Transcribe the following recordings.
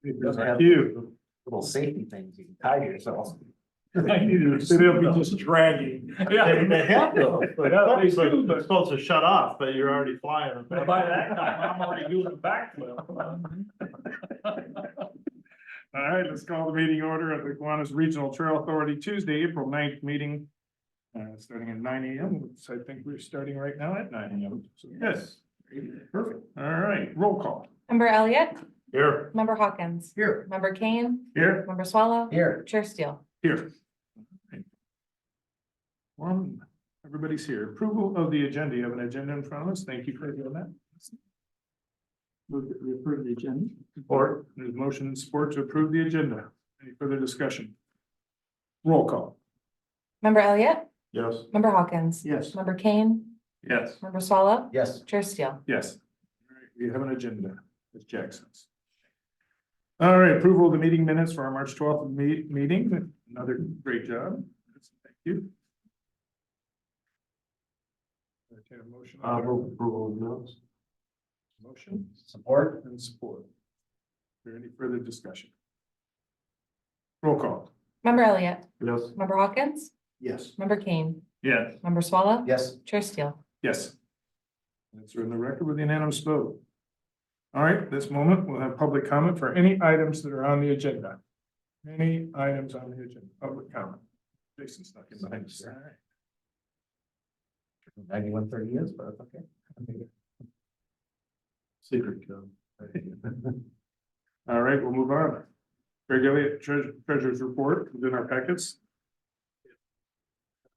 There's a few little safety things you can tie to yourself. I needed to, they'll be just dragging. They have those, but Yeah, they but do, they're but supposed to shut off, but you're already flying. by that time, I'm already doing a backflip. All right, let's call the meeting order of the Kiwanis Regional Trail Authority Tuesday, April 9th meeting. Starting at 9 AM, so I think we're starting right now at 9 AM. So yes, perfect. All right, roll call. Member Elliott, Here. member Hawkins, Here. member Kane, Here. member Swallow, Here. Chair Steele. Here. One, everybody's here. Approval of the agenda. You have an agenda in front of us. Thank you for doing that. Move that we approve the agenda. Support. There's motion and support to approve the agenda. Any further discussion? Roll call. Member Elliott, Yes. member Hawkins. Yes. Member Kane, Yes. member Swallow, Yes. Chair Steele. Yes. All right, we have an agenda. Ms. Jackson's. All right, approval of the meeting minutes for our March 12th meeting. Another great job. Thank you. Entertain a motion. Approval of minutes. Motion Support. and support. Is there any further discussion? Roll call. Member Elliott, Yes. member Hawkins, Yes. member Kane, Yes. member Swallow, Yes. Chair Steele. Yes. That's in the record with unanimous vote. All right, this moment we'll have public comment for any items that are on the agenda. Any items on the agenda, public comment. Jason stuck in behind us. All right. 9130 is, but it's okay. Secret code. All right, we'll move on. Greg Elliott, treasurer's report within our packets.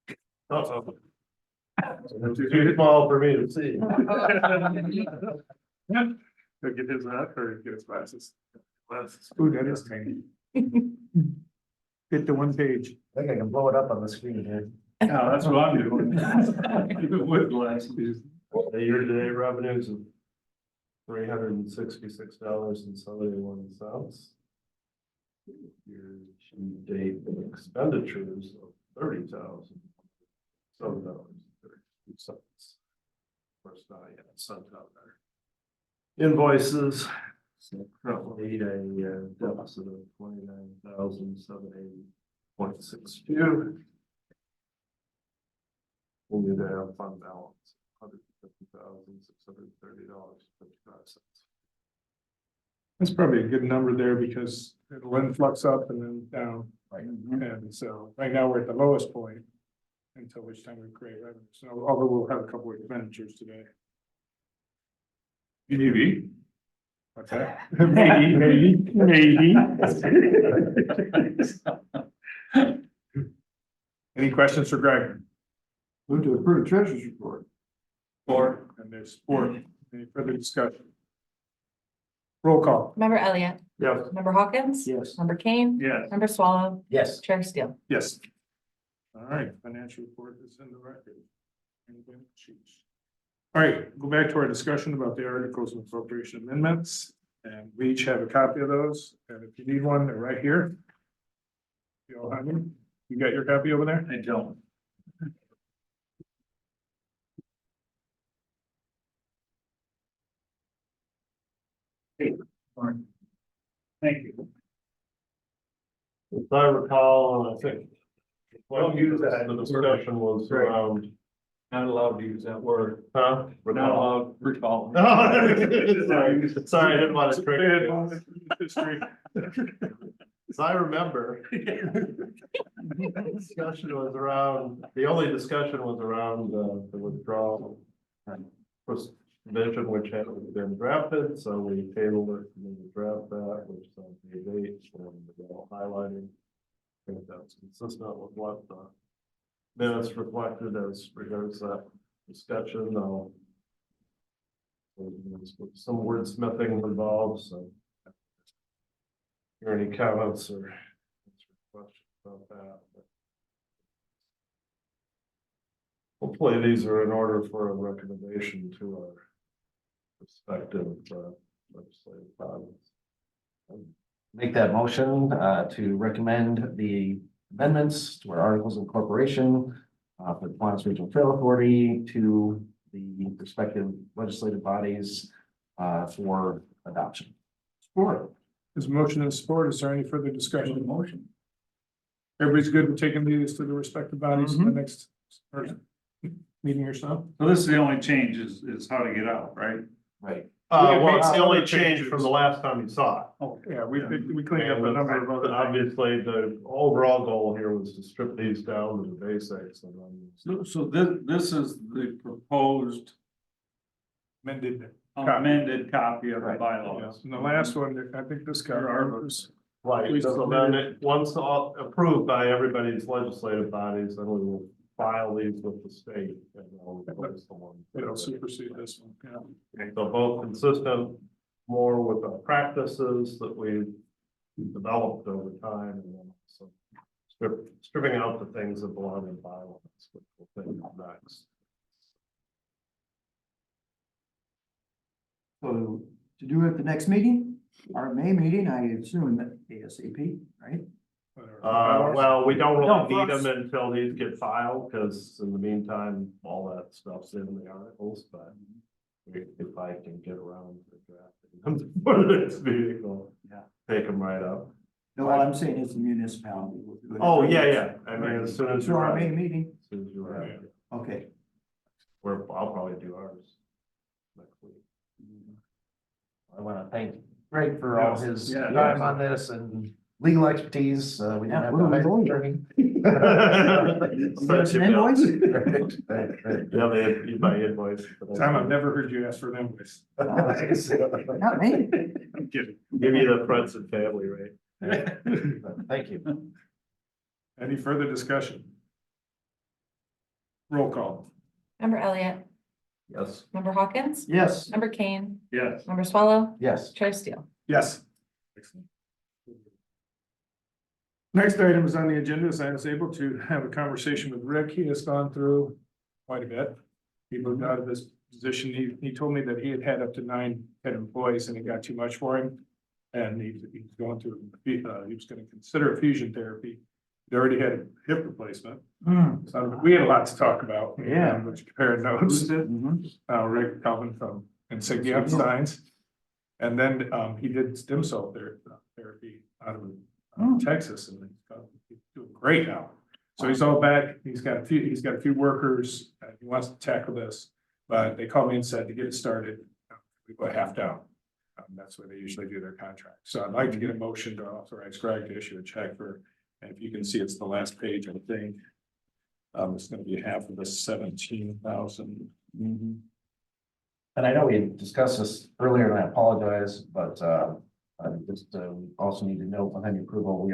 Too small for me to see. He'll get his out or get his glasses. Glasses. Ooh, that is tiny. Get to one page. I think I can blow it up on the screen here. No, that's what I'm doing. With glasses. The year-to-date revenues of $366.71. Year-to-date expenditures of $30,007.32. Of course, not yet sent out there. Invoices, so currently a deficit of $29,780.62. We need to have fund balance, $150,630.55. That's probably a good number there because it'll influx up and then down. Right. And so right now we're at the lowest point until which time we create revenue. So although we'll have a couple of expenditures today. Maybe. What's that? Maybe. Any questions for Greg? Move to approve treasurer's report. Support. And there's support. Any further discussion? Roll call. Member Elliott, Yes. member Hawkins. Yes. Member Kane, Yes. member Swallow, Yes. Chair Steele. Yes. All right, financial report is in the record. All right, go back to our discussion about the articles of appropriation amendments, and we each have a copy of those, and if you need one, they're right here. You all have them? You got your copy over there? I don't. Thank you. If I recall, I think. Don't use that. The discussion was Right. around, Not allowed to use that word. huh? allowed, recall. Sorry, I didn't want to trick you. History. As I remember. The discussion was around, the only discussion was around the withdrawal. Provision which hadn't been drafted, so we tabled it and then we draft that, which is on page 8, and the highlighting. I think that's consistent with what the minutes reflected as regards that discussion, though. Some wordsmithing involved, so. Hear any comments or questions about that? Hopefully, these are in order for a recommendation to our respective legislative bodies. Make that motion to recommend the amendments to our articles of incorporation for the Kiwanis Regional Trail Authority to the respective legislative bodies for adoption. Support. There's motion and support. Is there any further discussion? Motion. Everybody's good with taking these to the respective bodies in the next meeting or so? So this is the only change is how to get out, right? Right. Well, it's the only Other change changes. from the last time you saw it. Oh, Yeah, we cleaned up a number of other things. Obviously, the overall goal here was to strip these down to the basics and then. so this is the proposed Amended. amended copy of the Right. bylaws. And the last one, I think this got our votes. Right, We so then once all approved by everybody's legislative bodies, then we will file these with the state and they'll replace the one. It'll supersede this one, yeah. So both consistent more with our practices that we've developed over time and then also stripping out the things that belong in bylaws, which we'll think of next. So to do it at the next meeting, our May meeting, I assume that ASAP, right? Well, we don't No, really need for us. them until these get filed, because in the meantime, all that stuff's in the articles, but if I can get around to drafting them for the next meeting, I'll take them right up. No, what I'm saying is the municipality will do it. Oh, yeah, I mean, as soon as So you're our May ready, meeting, as soon as you're ready, okay. I'll probably do ours next week. I want to thank Greg for all his Yeah. time on this and legal expertise. We didn't Yeah, have what are we to going hire an You got us an invoice? attorney. Right. Yeah, you buy invoice. Time I've never heard you ask for an invoice. Not me. I'm kidding. Give you the friends and family, right? Thank you. Any further discussion? Roll call. Member Elliott, Yes. member Hawkins, Yes, member Kane, Yes. member Swallow, Yes. Chair Steele. Yes. Next item is on the agenda, is I was able to have a conversation with Rick. He has gone through quite a bit. He moved out of this position. He told me that he had had up to 9 head employees and it got too much for him. And he's going through, he was gonna consider fusion therapy. He already had a hip replacement. So we had a lot to talk about. Yeah. Which compared notes. Mhm. Rick Calvin from Insignia Steins. And then he did stem cell therapy out of Texas, and he's doing great now. So he's all back. He's got a few workers. He wants to tackle this, but they called me and said to get it started, we go half down. That's where they usually do their contract. So I'd like to get a motion to authorize Greg to issue a check for, and if you can see, it's the last page, I think. It's gonna be half of the 17,000. And I know we had discussed this earlier and I apologize, but I just also need to note behind the approval,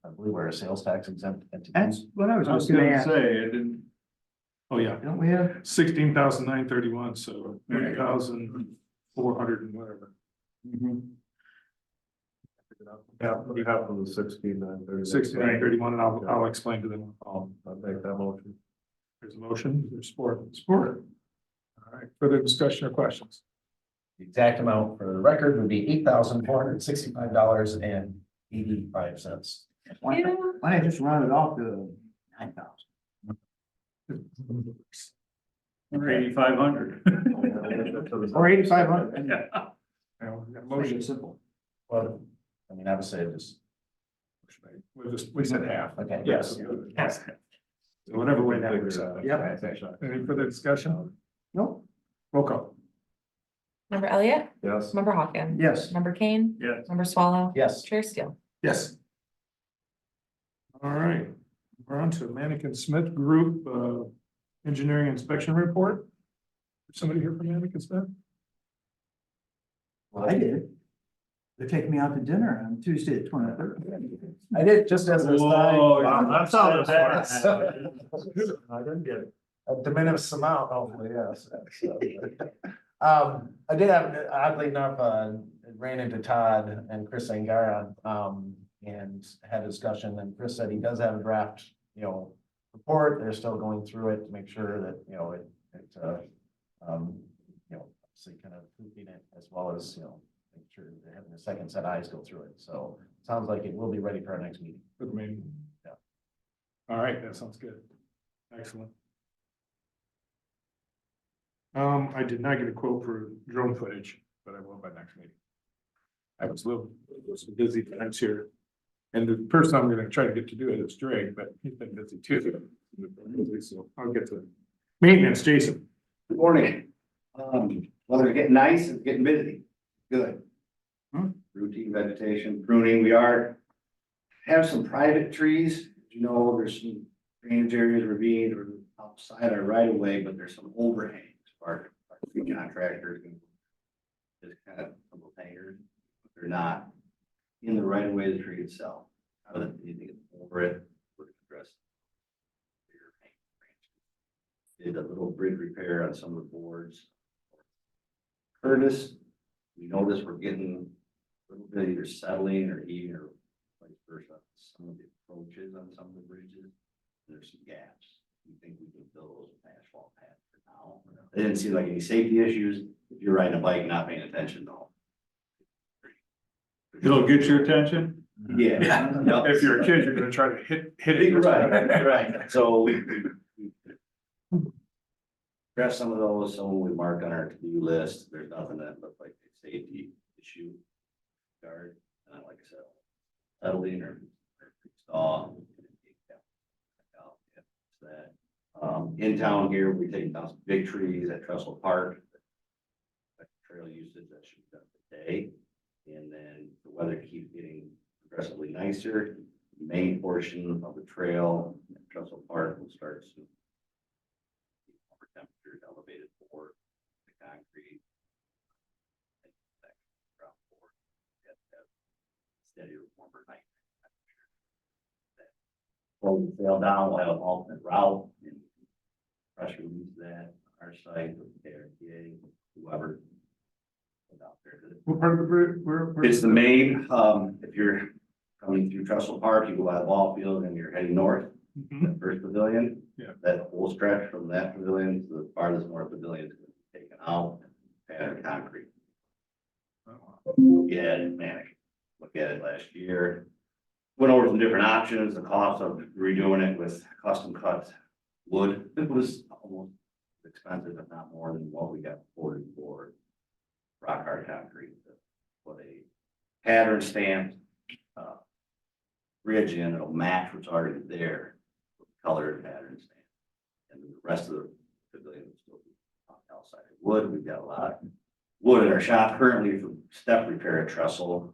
I believe we're a sales tax exempt entity. That's what I was I was just gonna gonna ask. say, it didn't, Oh, yeah, Don't we have? 16,931, so There you go. 30,400 and whatever. Yeah, we have from the 16,930. 6931, and I'll explain to them. I'll make that motion. There's a motion, there's support. All right, further discussion or questions? The exact amount for the record would be $8,465.85. Why don't I just round it off to 9,000? or 8,500. Or 8,500. Yeah. We got a Make motion, it simple. Well, I mean, I would say just, we said half. okay. Yes. So whatever way that works out. Yeah. Any further discussion? Nope. Roll call. Member Elliott, Yes. member Hawkins. Yes. Member Kane, Yes. member Swallow. Yes. Chair Steele. Yes. All right, we're on to Mannequin Smith Group, engineering inspection report. Somebody here from Mannequin Smith? Well, I did. They're taking me out to dinner on Tuesday the 23rd. I did just as this time. Whoa, That's all it has. I didn't get it. A de minimis amount, hopefully, yes. I did have, oddly enough, ran into Todd and Chris Angara, and had a discussion, and Chris said he does have a draft, report. They're still going through it to make sure that, obviously kind of tweaking it as well as, make sure they're having a second set of eyes go through it. So it sounds like it will be ready for our next meeting. Good meeting. Yeah. All right, that sounds good. Excellent. I did not get a quote for drone footage, but I will by next meeting. I was a little, it was busy times here. And the person I'm gonna try to get to do it is Drake, but he's been busy too. So I'll get to maintenance, Jason. Good morning. Weather's getting nice, it's getting busy. Good. Routine vegetation, pruning, we have some private trees. You know, there's some drainage areas, ravine or outside our right of way, but there's some overhangs. Our tree contractors can just kind of couple hangers. They're not in the right of way of the tree itself. How do you think over it? We're gonna address bigger branches. Did a little bridge repair on some of the boards. Curtis, we notice we're getting a little bit either settling or heaving or vice versa. Some of the approaches on some of the bridges, there's some gaps. We think we can fill those with asphalt pads for now. They didn't seem like any safety issues. If you're riding a bike and not paying attention though. It'll get your attention? Yeah. Yep. If you're a kid, you're gonna try to hit it. Right. So we address some of those, some we marked on our to-do list. There's nothing that looked like a safety issue. Guard, like I said, settling or install. In town here, we're taking down some big trees at Trestle Park. Trail usage that should be done today. And then the weather keeps getting progressively nicer. The main portion of the trail at Trestle Park will start soon. Upper temperatures elevated for the concrete. Steady warmer night. Hold the trail down, we'll have an alternate route and pressure release that on our site with KRTA, whoever. Out there. What part of the bridge, where? It's the main, if you're coming through Trestle Park, you go by the ball field and you're heading north, Mhm. that first pavilion. Yeah. That whole stretch from that pavilion to the farthest north pavilion is gonna be taken out, and concrete. Yeah, manic. Look at it last year. Went over some different options, the cost of redoing it with custom cut wood. It was almost as expensive, if not more than what we got quoted for rock hard concrete. Put a pattern stamped ridge in, it'll match what's already there, colored pattern stamp. And the rest of the pavilion will still be on the outside of wood. We've got a lot of wood in our shop currently for step repair at Trestle.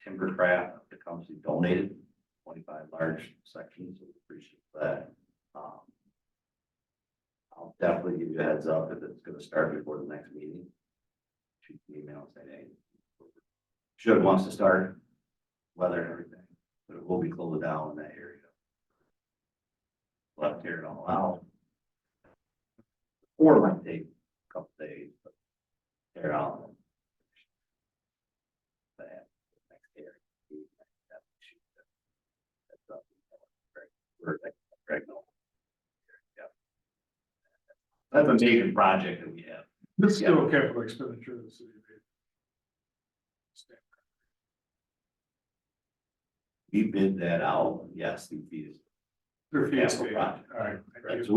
Timbercraft, the company donated 25 large sections, so we appreciate that. I'll definitely give you a heads up if it's gonna start before the next meeting. Shoot an email and say, hey, should wants to start, weather and everything, but it will be closed down in that area. We'll have to tear it all out. Or it might take a couple days, but tear it out. That next area. That's a major project that we have. This is still a capital expenditure of the city. We bid that out, yes, the fees. Their fees, Capital project. all right. Right, so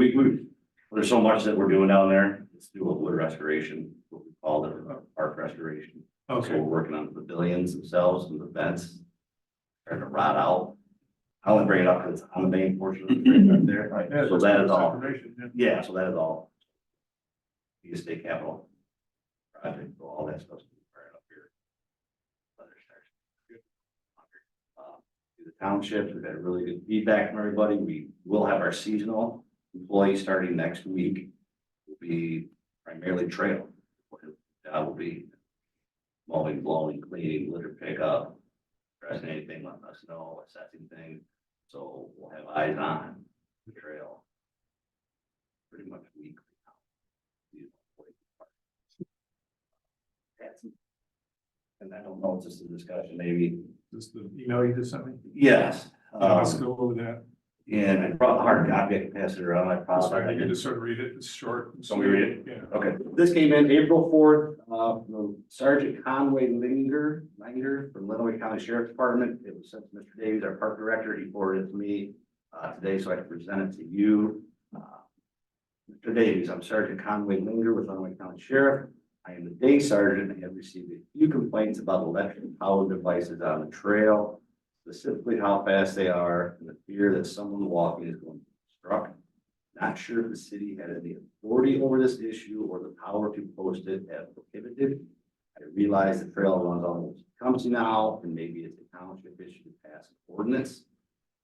there's so much that we're doing down there, let's do a wood restoration, what we call it, park restoration. So Okay, we're working on the pavilions themselves and the vents. Starting to rot out. I only bring it up because it's on the main portion of the bridge right there, yeah, so that is all, information, yeah. yeah, so that is all. The state capital project, so all that stuff's right up here. Weather starts. To the townships, we've had really good feedback from everybody. We will have our seasonal employees starting next week. Will be primarily trail. What his job will be mowing, blowing, cleaning, litter pickup, addressing anything, letting us know, assessing things. So we'll have eyes on the trail. Pretty much weekly now. And I don't know, it's just a discussion, maybe, Just the email you just sent me. yes. Let's go over that. And I brought the hard copy, I can pass it around, I That's promise. fine. You can just sort of read it. It's short. So we read it? Yeah. Okay, this came in April 4th, from Sergeant Conway Langer from Lenawee County Sheriff's Department. It was sent to Mr. Davies, our park director. He forwarded it to me today, so I can present it to you. Mr. Davies, I'm Sergeant Conway Langer with Lenawee County Sheriff. I am the day sergeant and have received a few complaints about electric power devices on the trail, specifically how fast they are and the fear that someone walking is going to be struck. Not sure if the city has any authority over this issue or the power to post it as prohibited. I realize the trail runs almost comes now, and maybe it's a township issue to pass an ordinance.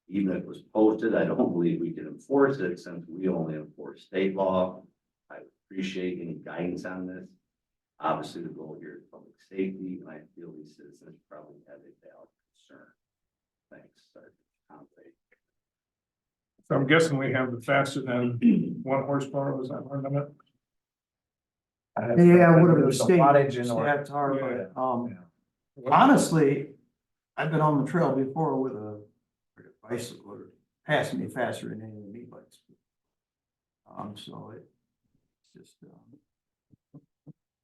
Even if it was posted, I don't believe we can enforce it since we only enforce state law. I appreciate any guidance on this. Obviously, the goal here is public safety, and I feel these citizens probably have a valid concern. Thanks, Sergeant Conway. So I'm guessing we have the faster than 1 horsepower, was that our limit? Yeah, whatever the There's a state, wattage in or. stats are, Yeah. but, honestly, I've been on the trail before with a bicycle or passing me faster than any of the e-bikes. So it's just,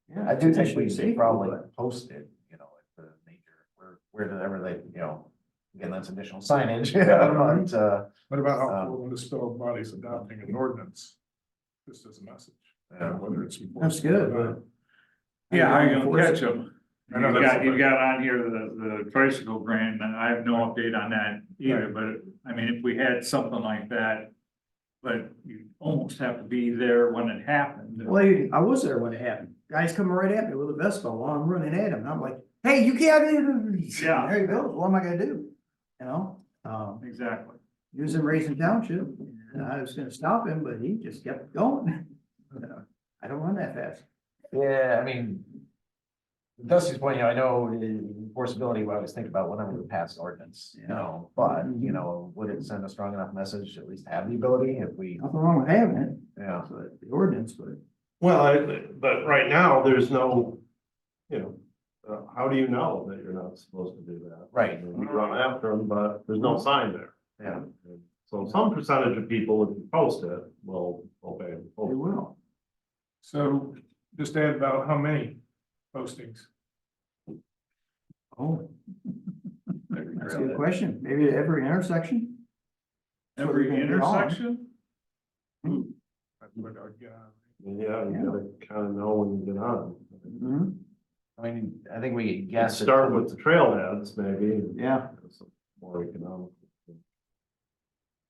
yeah. I do think we it's should safe, probably but- post it, at the major, wherever they, again, that's additional signage, but, What about how when the spill body's adopting an ordinance? Just as a message, whether it's. That's good, but. Yeah, how you gonna catch them? I know that's the You thing. got on here the tricycle grant, and I have no update on that either, but I mean, if we had something like that. But you almost have to be there when it happened. Well, I was there when it happened. Guys coming right at me with a Vespa while I'm running at him. And I'm like, hey, you can't. Yeah. There he goes. What am I gonna do? You know, Exactly. he was in Raisin Township and I was gonna stop him, but he just kept going. I don't run that fast. yeah, I mean. Dusty's point, I know the enforceability, we always think about whenever we pass an ordinance, but, would it send a strong enough message to at least have the ability if we, Nothing wrong with having it, yeah. but the ordinance, but. Well, but right now, there's no, how do you know that you're not supposed to do that? Right. We run after them, but there's no sign there. Yeah. So some percentage of people, if you post it, will obey. the They post. will. So just add about how many postings? Oh, that's a good question. Maybe at every intersection? So Every we can get on. intersection? That's what I'd get on. Yeah, you gotta kind of know when you get on. Mhm. I mean, I think we You guess. it- start with the trailheads, maybe. and Yeah. it's More economical.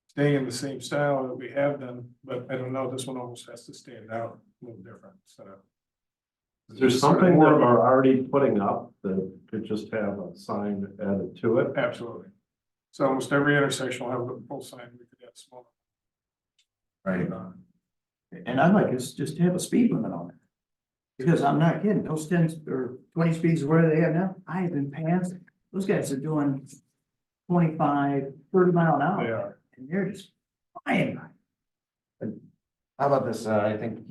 Staying in the same style that we have done, but I don't know, this one almost has to stand out a little different, so. There's something that we're already putting up that could just have a sign added to it. Absolutely. So almost every intersection will have a full sign, we could add small. Right. And I'd like us just to have a speed limit on it. Because I'm not kidding, those 10 or 20 speeds where they have now, I have been past, those guys are doing 25, 30 mile an They hour. are. And they're just flying by. How about this, I think,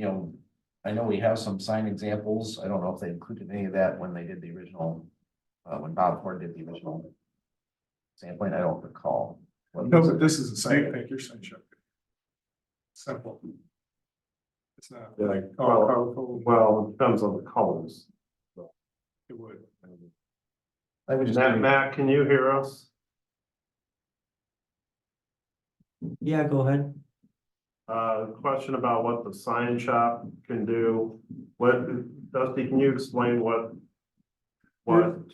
I know we have some sign examples, I don't know if they included any of that when they did the original, when Bob Ford did the original sampling, I don't recall. No, but this is the same thing, you're saying, Chuck. Simple. It's not Yeah, like, well- colorful, Well, it depends on the colors. it would. I would just. Matt, can you hear us? Yeah, go ahead. Question about what the sign shop can do. What, Dusty, can you explain what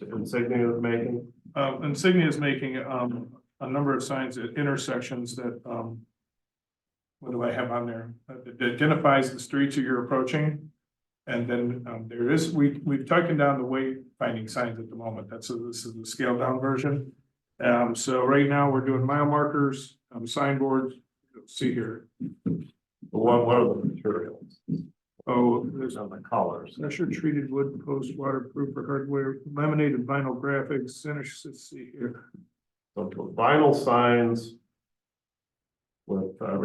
Insignia is making? Insignia is making, a number of signs at intersections that, what do I have on there? That identifies the streets that you're approaching. And then, there is, we've taken down the wayfinding signs at the moment. This is the scaled down version. So right now we're doing mile markers, signboards, you'll see here. What are the materials? Oh, there's On the colors. pressure treated wood post, waterproof or hardware, laminated vinyl graphics, let's see here. So vinyl signs. With, the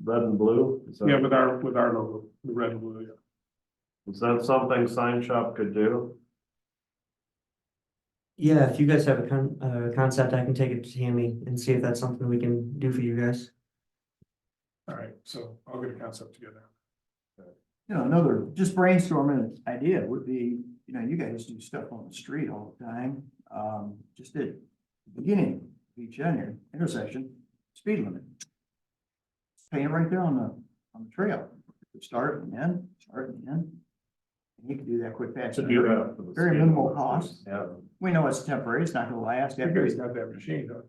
red and blue? Is that- Yeah, with our logo, the red and blue, yeah. Is that something sign shop could do? Yeah, if you guys have a concept, I can take it to Tammy and see if that's something we can do for you guys. All right, so I'll get a concept together. Another, just brainstorming idea would be, you guys do stuff on the street all the time. Just at the beginning, of each intersection, speed limit. Paint it right there on the trail. Start and end, start and end. You can do that quick patch. To do that. for the Very speed minimal limit. cost. Yeah. We know it's temporary, it's not gonna last. You guys got that machine, huh?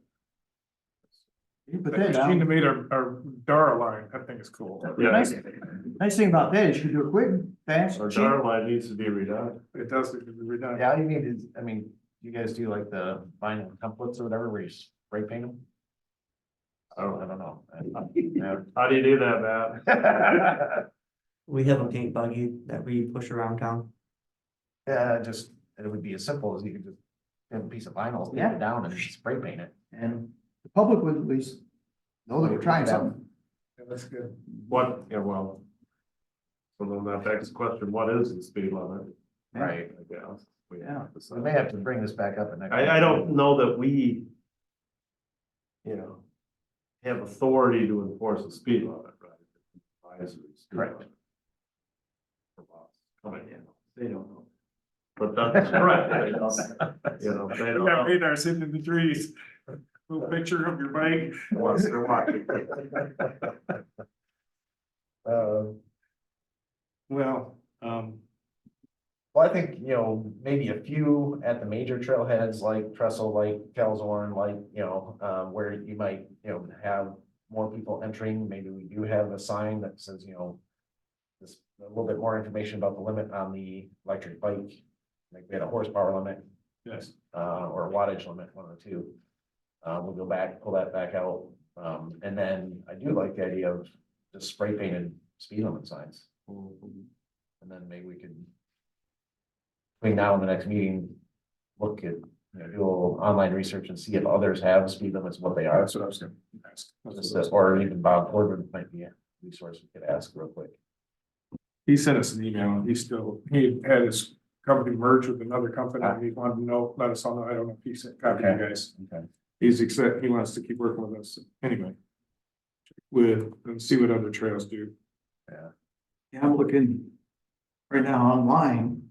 You put That that machine that down. made our Dara line, that thing is cool. Yeah. Nice thing about that is you can do it quick, fast, Our cheap. dark line needs to be redone. It does, it can be redone. Yeah, all you need is, I mean, you guys do like the vinyl templates or whatever, where you spray paint them? I don't know. Yeah. How do you do that, Matt? We have a paint buggy that we push around town. Yeah, just, it would be as simple as you could just have a piece of vinyl, stick Yeah. it down and spray paint it. And the public would at least know that we're trying something. Yeah, that's good. What, yeah, well. So then that begs the question, what is the speed limit? Right. I guess. We Yeah. have to We may have to bring this back up at next. I don't know that we. You know. Have authority to enforce the speed limit, right? Advisory speed Correct. limit. For us, coming in, they don't know. But that's correct, they don't, you know, they We don't got know radar sitting in the trees. Little picture of your bike. unless they're watching. Well, Well, I think, maybe a few at the major trailheads like Trestle, like Kelzorn, like, where you might, have more people entering. Maybe we do have a sign that says, this, a little bit more information about the limit on the electric bike. Like we had a horsepower limit, yes, or a wattage limit, one of the two. We'll go back, pull that back out. And then I do like the idea of just spray painted speed limit signs. And then maybe we could, between now and the next meeting, look at, do a little online research and see if others have speed limits, what they are. that's what I was gonna ask. Just as- Or even Bob Corbin might be a resource we could ask real quick. He sent us an email and he had his company merge with another company and he wanted to know, let us all know. I don't know if he sent copy to you guys. Okay. He wants to keep working with us anyway. And see what other trails do. Yeah, I'm looking right now online,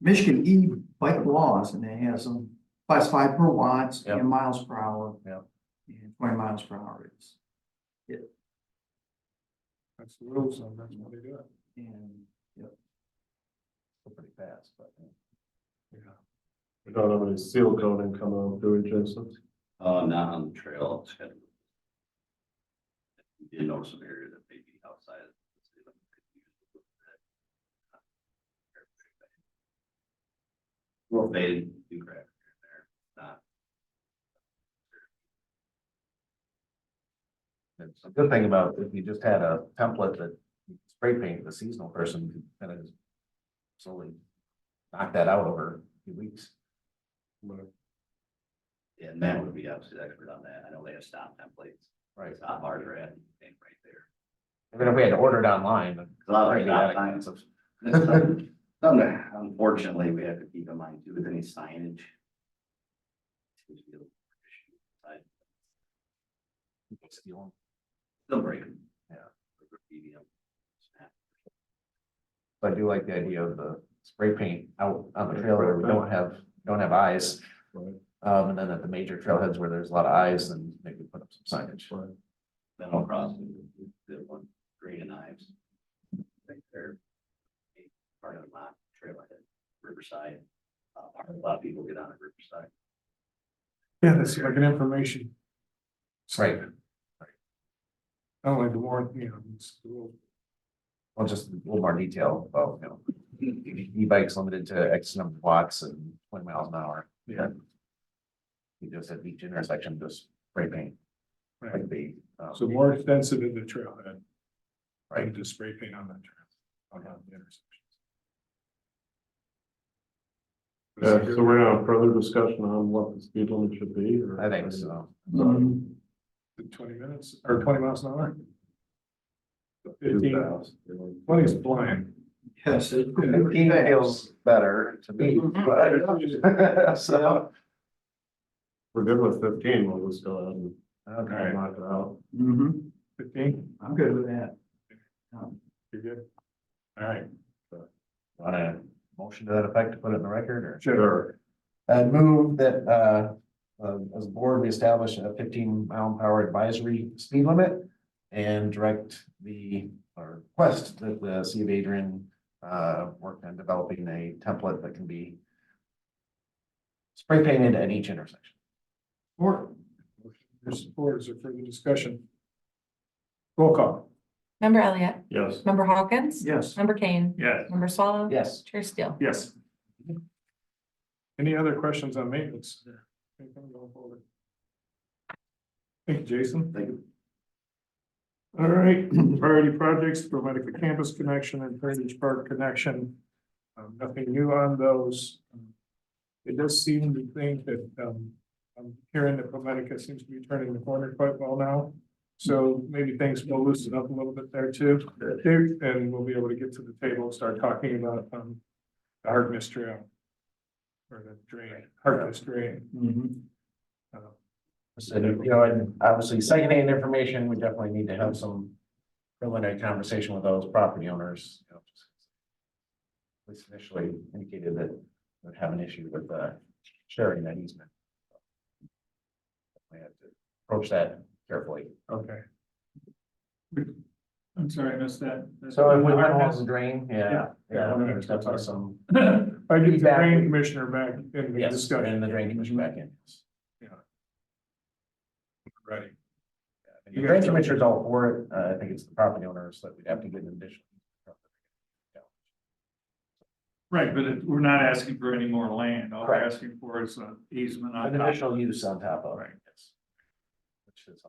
Michigan e-bike laws, and they have some class 5 per watts, Yep. 10 miles per hour. Yep. And 20 miles per hour is. That's the rules, and that's why they do it. And, yep. Still pretty fast, but. Yeah. We don't have any seal coating coming out, do we, Jason? Not on the trail schedule. You know, some area that may be outside of the city limit could use a little bit. Well, they do crack here and there, not. It's a good thing about if you just had a template that you could spray paint, the seasonal person could kind of slowly knock that out over a few weeks. Yeah, and Matt would be obviously the expert on that. I know they have stop templates. Right. Stop bars are at, and right there. Even if we had to order it online. but A lot of it'd be stop that signs. expensive. Something, unfortunately, we have to keep in mind too, with any signage. Seems to be a little issue. Steal 'em. They'll break them. Yeah. Graffiti 'em, snap. But I do like the idea of the spray paint out on the trail where we don't have eyes. Right. And then at the major trailheads where there's a lot of eyes, then maybe put up some signage. Then I'll cross the one green and knives. Right there. Part of my trailhead, Riverside. A lot of people get on at Riverside. Yeah, that's like an information. Right. Not only the more, it's the little. Well, just a little more detail about, e-bikes limited to X number of watts and 20 miles an hour. Yeah. You just at each intersection, just spray paint. Right. Like the, So more extensive in the trailhead. Right. Than just spray paint on that trail, on the intersections. Yeah, so we're gonna have further discussion on what the speed limit should be, or? I think so. Mhm. 20 minutes or 20 miles an hour? Too 15, fast. 20 is blind. Yes. 15 feels better to me, but, so, We're good with 15, we'll just go ahead and okay. knock it out. Mhm. 15, I'm good with that. you're good. All right, Want a motion to that effect to put it in the record or? Sure. I move that, as a board, we establish a 15-mile-per-hour advisory speed limit and direct or request that the City of Adrian working on developing a template that can be spray painted at each intersection. Support. There's support, is there further discussion? Roll call. Member Elliott, Yes. Member Hawkins. Yes. Member Kane. Yes. Member Swallow. Yes. Chair Steele. Yes. Any other questions on maintenance? Anything going forward? Thank you, Jason. Thank you. All right, priority projects, Prometica campus connection and Heritage Park connection. Nothing new on those. It does seem to think that, I'm hearing that Prometica seems to be turning the corner quite well now. So maybe things will loosen up a little bit there too. And we'll be able to get to the table and start talking about, the Harkness Trail. Or the drain, Harkness Drain. So, and obviously secondhand information, we definitely need to have some preliminary conversation with those property owners. At least initially indicated that would have an issue with sharing that easement. We have to approach that carefully. Okay. I'm sorry, I missed that. So if we went along the drain, yeah, there's definitely some. I get the Feedback. drain commissioner back in the Yes, discussion. and the drain commission back in. Ready. The drain commissioner's all for it. I think it's the property owners that we'd have to get an additional. Right, but we're not asking for any more land. All we're Correct. asking for is an easement on An top. additional use on top of. Right. Yes. Which is.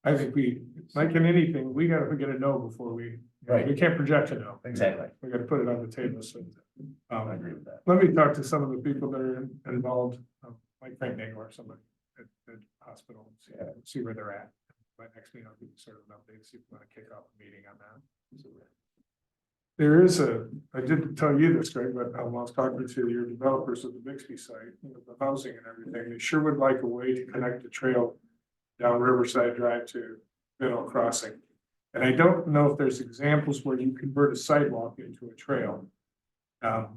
I think we, like in anything, we gotta get a no before we, Right. we can't project a no. Exactly. We gotta put it on the table, so. I agree with that. Let me talk to some of the people that are involved, like Frank Nagel or somebody at the hospital, and see where they're at. By next meeting, I'll give you sort of an update, see if we want to kick off a meeting on that. There is I didn't tell you this, Greg, but I was talking to your developers of the Bixby site, the housing and everything, they sure would like a way to connect the trail down Riverside Drive to Middle Crossing. And I don't know if there's examples where you convert a sidewalk into a trail. In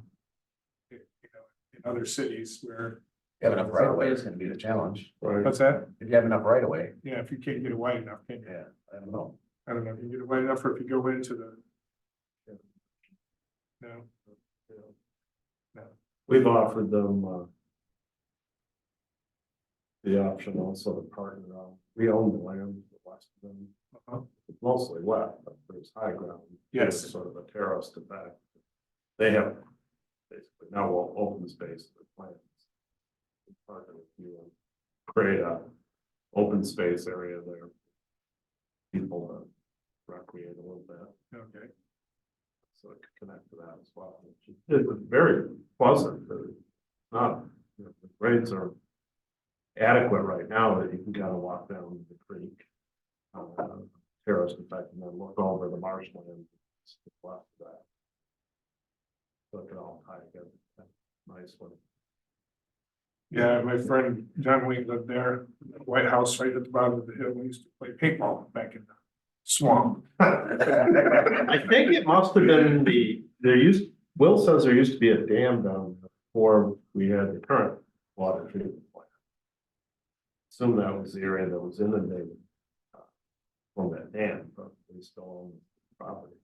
other cities where, You have enough right of way, it's gonna be the challenge. Right. what's that? If you have enough right of way, Yeah, if you can't get it wide enough, can you? yeah, I don't know. I don't know, if you get it wide enough, or if you go into the. No, We've offered them, the option also to partner on, we own the land to the west of them. It's mostly wet, but there's high ground. Yes. It's sort of a terraced effect. They have basically now open space for plants. Partner with you and create a open space area there. People recreate a little bit, okay, so it could connect to that as well. It's very pleasant, not, the grades are adequate right now, that you can kind of walk down the creek. Terrace effect, and then look over the marshland to the left of that. So it can all tie together nicely. yeah, my friend John Wayne lived there, White House right at the bottom of the hill, we used to play paintball back in the swamp. I think it must have been Will says there used to be a dam down there before we had the current water treatment plant. Assume that was the area that was inundated from that dam, but we still own the property.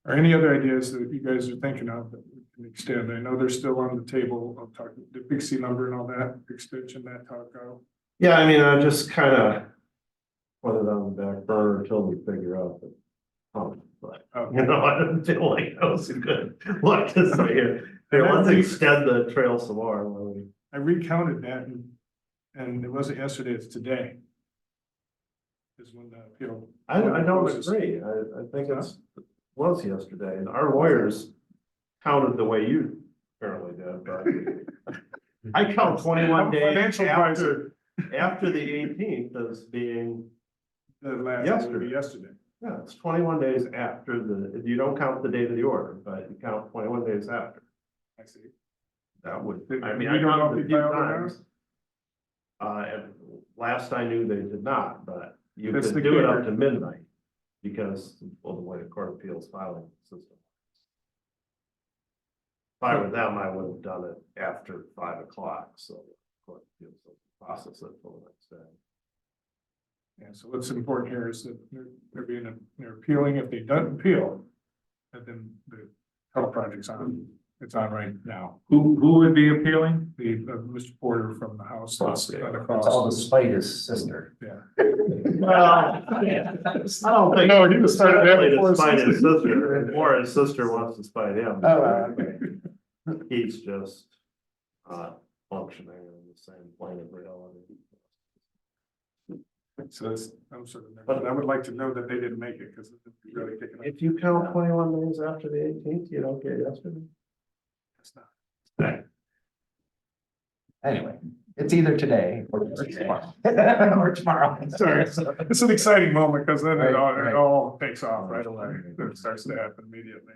Or any other ideas that you guys are thinking of that we can extend? I know they're still on the table of talking, the Big C number and all that, extension, that talk out. Yeah, I mean, I just kind of put it on the back burner until we figure out the pump, but Okay. you know, I didn't feel like that was a good look to say here. Hey, let's extend the trail some more. while we- I recounted that and it wasn't yesterday, it's today. Is when the appeal. I don't agree. I think was yesterday, and our lawyers counted the way you apparently did, but I count 21 days Financial after the 18th as being, The last, yesterday. yeah, it's 21 days after if you don't count the date of the order, but you count 21 days after. I see. That would, Did- I mean, you I don't know counted if a they few filed it now? times. And last I knew they did not, but you That's could the do it up kicker. to midnight. Because of the way the court of appeals filing system. If I were them, I would have done it after 5 o'clock, so the court of appeals will process it for the next day. Yeah, so what's important here is that they're appealing. If they don't appeal, then the total project's on, it's on right now. Who would be appealing? The, Mr. Porter from the House. That's It's all despite his sister. Yeah. Well, I don't think. No, he was started that Really before to spite his sister. sister, or his sister wants to spite him. Okay. He's just, functioning in the same plane of reality. So it's, I'm sort of, but I would like to know that they didn't make it because it's really kicking up. If you count 21 days after the 18th, you don't get yesterday. It's not. Anyway, it's either today or tomorrow. Or tomorrow. Sorry, it's an exciting moment because then Right, it right. all takes off right away. It starts to happen immediately.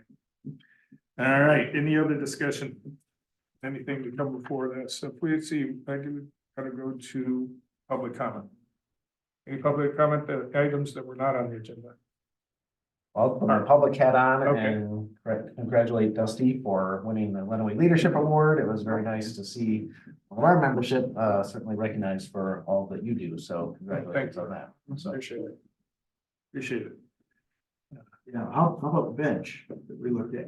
All right, any other discussion? Anything to come before this? If we see, I can kind of go to public comment. Any public comment, the items that were not on the agenda? I'll put my public hat on Okay. and congratulate Dusty for winning the Lenawee Leadership Award. It was very nice to see one of our membership certainly recognized for all that you do. So congratulations on that. So Appreciate it. Appreciate it. Yeah, how about the bench that we looked at?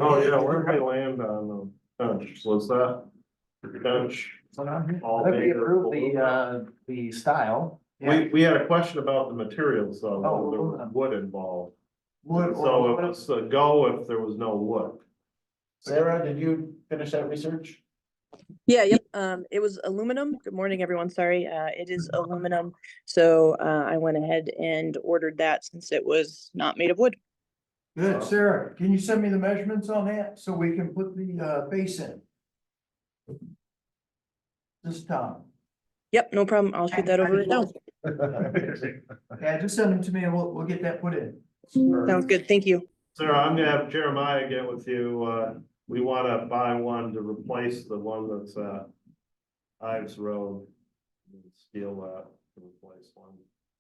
Oh, yeah, where did we land on the bench? Was that bench? All I think we major approved the style. We had a question about the materials though, Oh, there was wood involved. Wood So or, it was a go if there was no wood. Sarah, did you finish that research? Yeah, yep. It was aluminum. Good morning, everyone. Sorry, it is aluminum. So I went ahead and ordered that since it was not made of wood. good, Sarah, can you send me the measurements on that so we can put the base in? This time. Yep, no problem. I'll shoot that over right now. Yeah, just send them to me and we'll get that put in. Sounds good. Thank you. Sarah, I'm gonna have Jeremiah get with you, we wanna buy one to replace the one that's at Ives Road. Steal that to replace one.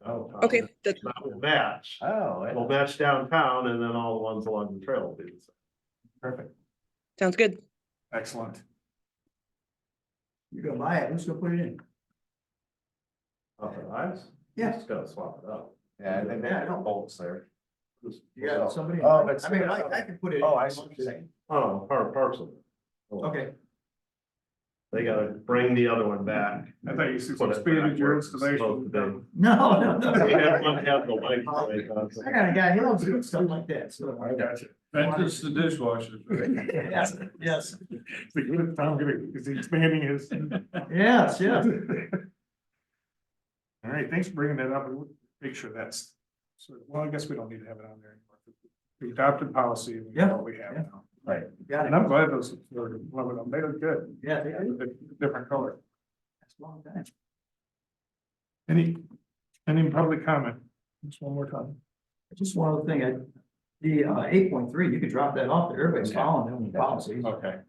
downtown. Okay, that's That will match, Oh, it'll match downtown and then all the ones along the trail will be the same. perfect. sounds good. Excellent. You're gonna buy it, who's gonna put it in? Up at Ives? Yeah. Just gotta swap it out. Yeah, they Yeah, I made know. bolts there. You got somebody? Oh, it's- I mean, I can put it. in. Oh, I see what you're saying. Oh, parcel. Okay, They gotta bring the other one back. I thought you Put it expanded your back where it's supposed installation. to no. We have one have the light right on. I got a guy, he loves doing stuff like that, so. I got you. That's the dishwasher. Yes, yes, It's a good time, is he expanding his? yes, yes. All right, thanks for bringing that up. And we'll make sure that's, well, I guess we don't need to have it on there anymore. We adopted policy. And we know what we have Yeah. now. Right. Got And it. I'm glad those were, one of them, they look good. Yeah, they do. Different color. That's a long time. Any public comment? Just one more time. Just one other thing, the 8.3, you could drop that off there, everybody's following them policies. Okay.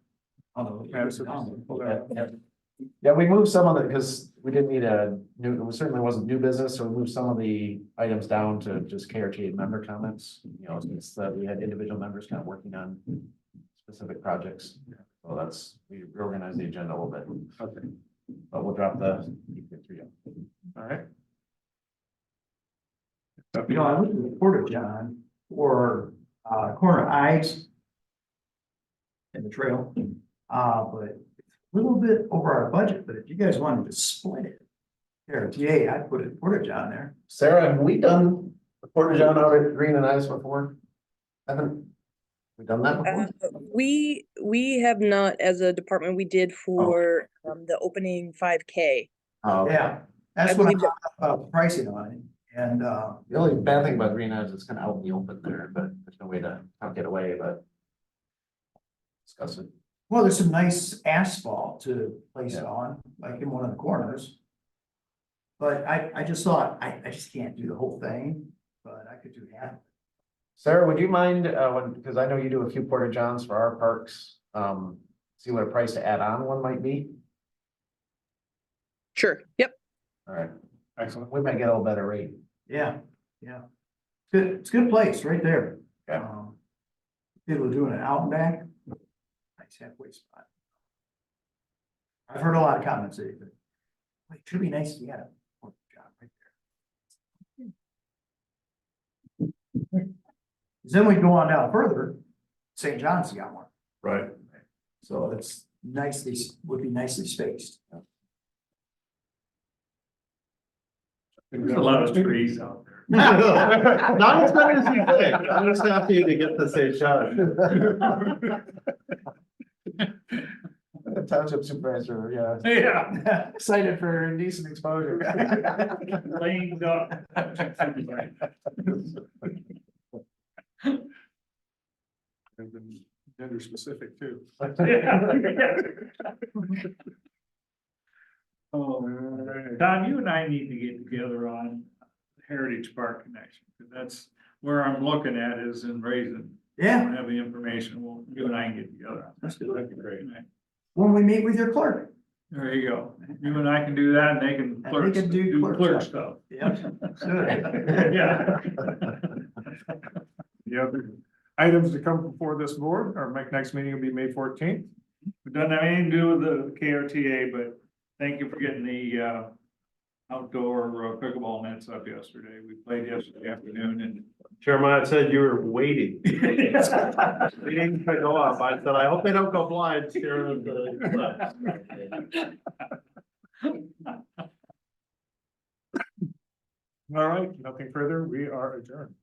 Yeah, we moved some of it because we didn't need it certainly wasn't new business, so we moved some of the items down to just KRTA member comments. You know, since we had individual members kind of working on specific projects. So we reorganized the agenda a little bit. Okay. But we'll drop the 8.3. All right. You know, I looked at the Porta John for corner Ives and the trail, but a little bit over our budget, but if you guys wanted to split it, KRTA, I'd put a Porta John there. Sarah, have we done the Porta John out at Green and Ice before? Haven't we done that before? We have not, as a department, we did for the opening 5K. Oh, okay. Yeah, that's I what I believe that- thought about the pricing on it, and The only bad thing about Green Ice is it's kind of out in the open there, but there's no way to get away, but discuss it. well, there's some nice asphalt to place it Yeah. on, like in one of the corners. But I just thought, I just can't do the whole thing, but I could do half. Sarah, would you mind, because I know you do a few Porta Johns for our parks, see what a price to add on one might be? Sure. Yep. All right, Excellent. we might get a little better rate. Yeah, yeah. Good, it's a good place right there. Okay. People are doing it out and back. Nice halfway spot. I've heard a lot of comments that, like, it should be nice to get a Porta John right Then we go on down further, St. John's got one, Right. so it's nicely, would be nicely spaced. There's a lot of trees out there. Not as many as you think. I'm just happy to get to say John. Township supervisor, yeah. Yeah. Excited for decent exposure. Lame duck. And then gender specific too. Oh, Don, you and I need to get together on Heritage Park connection, because that's where I'm looking at is in Raisin. Yeah, Have the information, well, you and I can get together. on let's do it. That'd be great. When we meet with your clerk. There you go. You and I can do that and they can And they clerk, can do do clerk clerk stuff. stuff. Yep. Yeah. The other items to come before this board, our next meeting will be May 14th. It doesn't have anything to do with the KRTA, but thank you for getting the outdoor pickleball nets up yesterday. We played yesterday afternoon and Jeremiah said you were waiting. Waiting to go off. I said, I hope they don't go blind staring at the. All right, nothing further. We are adjourned.